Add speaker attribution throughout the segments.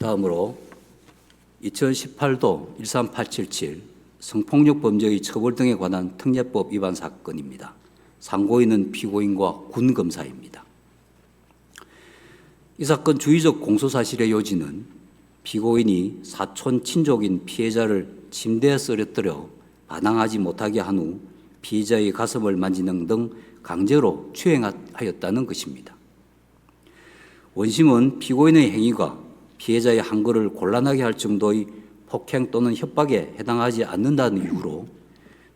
Speaker 1: 다음으로 2018도 13877 성폭력 범죄의 처벌 등에 관한 특례법 위반 사건입니다. 상고인은 피고인과 군 검사입니다. 이 사건 주의적 공소사실의 요지는 피고인이 사촌 친족인 피해자를 침대에 쓰러뜨려 반항하지 못하게 한 후 피해자의 가슴을 만지는 등 강제로 추행하였다는 것입니다. 원심은 피고인의 행위가 피해자의 항거를 곤란하게 할 정도의 폭행 또는 협박에 해당하지 않는다는 이유로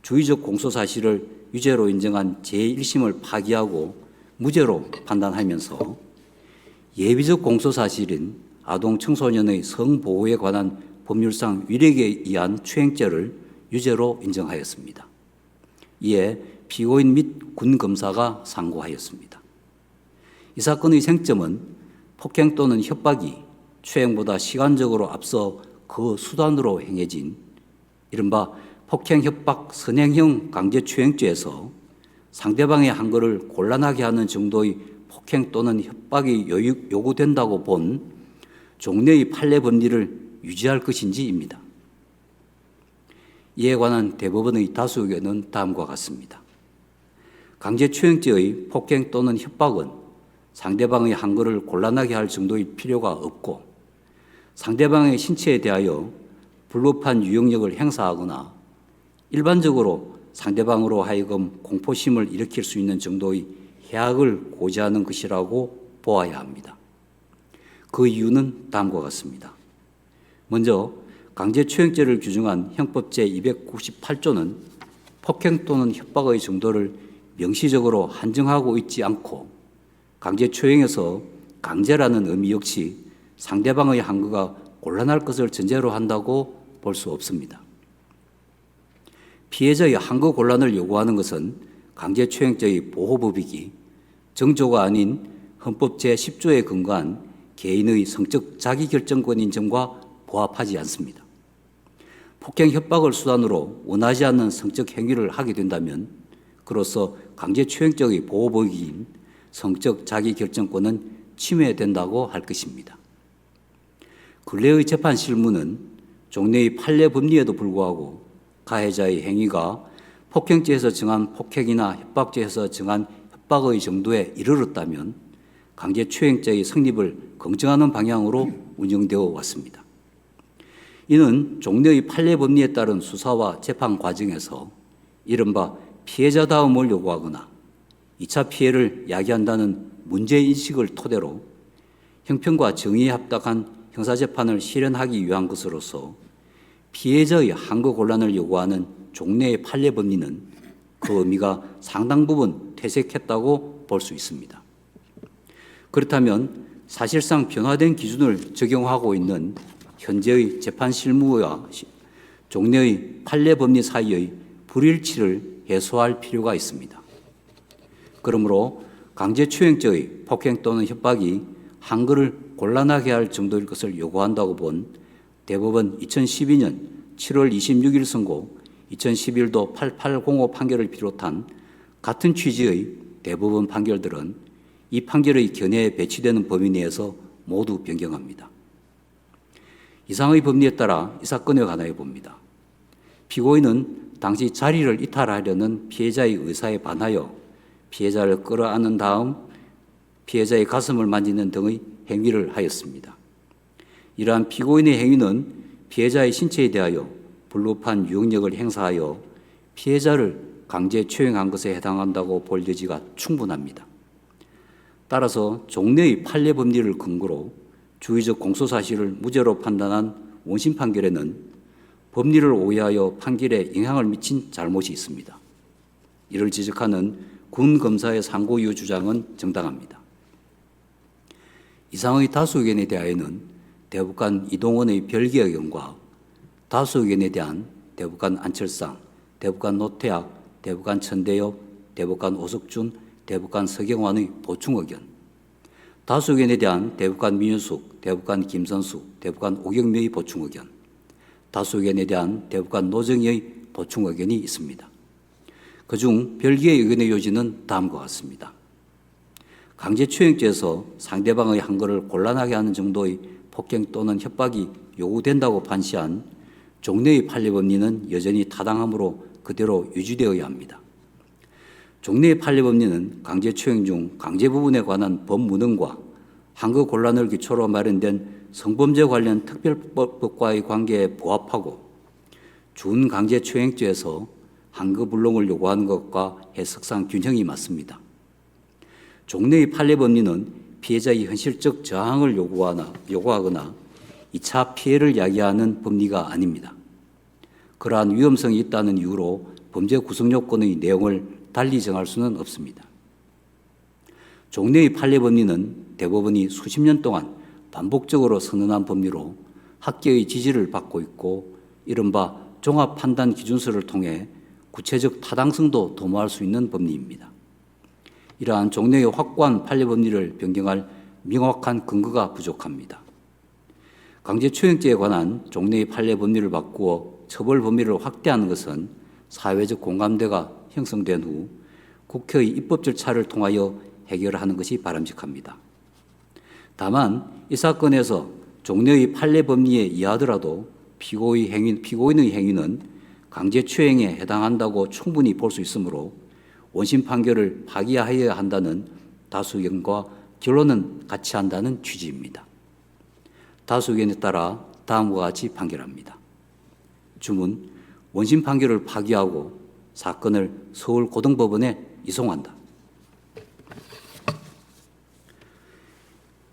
Speaker 1: 주의적 공소사실을 유죄로 인정한 제1심을 파기하고 무죄로 판단하면서 예비적 공소사실인 아동 청소년의 성보호에 관한 법률상 위력에 의한 추행죄를 유죄로 인정하였습니다. 이에 피고인 및 군검사가 상고하였습니다. 이 사건의 쟁점은 폭행 또는 협박이 추행보다 시간적으로 앞서 그 수단으로 행해진 이른바 폭행, 협박, 선행형 강제추행죄에서 상대방의 항거를 곤란하게 하는 정도의 폭행 또는 협박이 요구된다고 본 종래의 판례 법리를 유지할 것인지입니다. 이에 관한 대법원의 다수 의견은 다음과 같습니다. 강제추행죄의 폭행 또는 협박은 상대방의 항거를 곤란하게 할 정도의 필요가 없고 상대방의 신체에 대하여 불법한 유형력을 행사하거나 일반적으로 상대방으로 하여금 공포심을 일으킬 수 있는 정도의 해악을 고지하는 것이라고 보아야 합니다. 그 이유는 다음과 같습니다. 먼저 강제추행죄를 규정한 형법 제298조는 폭행 또는 협박의 정도를 명시적으로 한정하고 있지 않고 강제추행에서 강제라는 의미 역시 상대방의 항거가 곤란할 것을 전제로 한다고 볼 수 없습니다. 피해자의 항거 곤란을 요구하는 것은 강제추행죄의 보호법이기 정조가 아닌 헌법 제10조에 근거한 개인의 성적 자기결정권인 점과 부합하지 않습니다. 폭행, 협박을 수단으로 원하지 않는 성적 행위를 하게 된다면 그로써 강제추행죄의 보호법인 성적 자기결정권은 침해된다고 할 것입니다. 근래의 재판 실무는 종래의 판례 법리에도 불구하고 가해자의 행위가 폭행죄에서 정한 폭행이나 협박죄에서 정한 협박의 정도에 이르렀다면 강제추행죄의 성립을 검증하는 방향으로 운영되어 왔습니다. 이는 종래의 판례 법리에 따른 수사와 재판 과정에서 이른바 피해자다움을 요구하거나 2차 피해를 야기한다는 문제인식을 토대로 형평과 정의에 합당한 형사재판을 실현하기 위한 것으로서 피해자의 항거 곤란을 요구하는 종래의 판례 법리는 그 의미가 상당 부분 퇴색했다고 볼 수 있습니다. 그렇다면 사실상 변화된 기준을 적용하고 있는 현재의 재판 실무와 종래의 판례 법리 사이의 불일치를 해소할 필요가 있습니다. 그러므로 강제추행죄의 폭행 또는 협박이 항거를 곤란하게 할 정도일 것을 요구한다고 본 대법원 2012년 7월 26일 선고 2011도 8805 판결을 비롯한 같은 취지의 대법원 판결들은 이 판결의 견해에 배치되는 범위 내에서 모두 변경합니다. 이상의 법리에 따라 이 사건에 관하여 봅니다. 피고인은 당시 자리를 이탈하려는 피해자의 의사에 반하여 피해자를 끌어안은 다음 피해자의 가슴을 만지는 등의 행위를 하였습니다. 이러한 피고인의 행위는 피해자의 신체에 대하여 불법한 유형력을 행사하여 피해자를 강제 추행한 것에 해당한다고 볼 여지가 충분합니다. 따라서 종래의 판례 법리를 근거로 주의적 공소사실을 무죄로 판단한 원심 판결에는 법리를 오해하여 판결에 영향을 미친 잘못이 있습니다. 이를 지적하는 군 검사의 상고 이유 주장은 정당합니다. 이상의 다수 의견에 대하여는 대법관 이동원의 별개 의견과 다수 의견에 대한 대법관 안철상, 대법관 노태학, 대법관 천대엽, 대법관 오석준, 대법관 서경환의 보충 의견, 다수 의견에 대한 대법관 민유숙, 대법관 김선숙, 대법관 오경미의 보충 의견, 다수 의견에 대한 대법관 노정희의 보충 의견이 있습니다. 그중 별개의 의견의 요지는 다음과 같습니다. 강제추행죄에서 상대방의 항거를 곤란하게 하는 정도의 폭행 또는 협박이 요구된다고 판시한 종래의 판례법리는 여전히 타당함으로 그대로 유지되어야 합니다. 종래의 판례법리는 강제추행 중 강제 부분에 관한 법무능과 한거 곤란을 기초로 마련된 성범죄 관련 특별법과의 관계에 부합하고 준강제추행죄에서 한거불능을 요구하는 것과 해석상 균형이 맞습니다. 종래의 판례법리는 피해자의 현실적 저항을 요구하거나 2차 피해를 야기하는 법리가 아닙니다. 그러한 위험성이 있다는 이유로 범죄 구성 요건의 내용을 달리 정할 수는 없습니다. 종래의 판례법리는 대법원이 수십 년 동안 반복적으로 선언한 법리로 학계의 지지를 받고 있고 이른바 종합판단기준서를 통해 구체적 타당성도 도모할 수 있는 법리입니다. 이러한 종래의 확고한 판례법리를 변경할 명확한 근거가 부족합니다. 강제추행죄에 관한 종래의 판례법리를 바꾸어 처벌 범위를 확대하는 것은 사회적 공감대가 형성된 후 국회의 입법 절차를 통하여 해결하는 것이 바람직합니다. 다만 이 사건에서 종래의 판례법리에 의하더라도 피고인의 행위는 강제추행에 해당한다고 충분히 볼 수 있으므로 원심 판결을 파기하여야 한다는 다수 의견과 결론은 같이 한다는 취지입니다. 다수 의견에 따라 다음과 같이 판결합니다. 주문, 원심 판결을 파기하고 사건을 서울고등법원에 이송한다.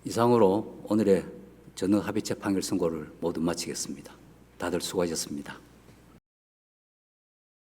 Speaker 1: 이상으로 오늘의 전원합의체 판결 선고를 모두 마치겠습니다. 다들 수고하셨습니다.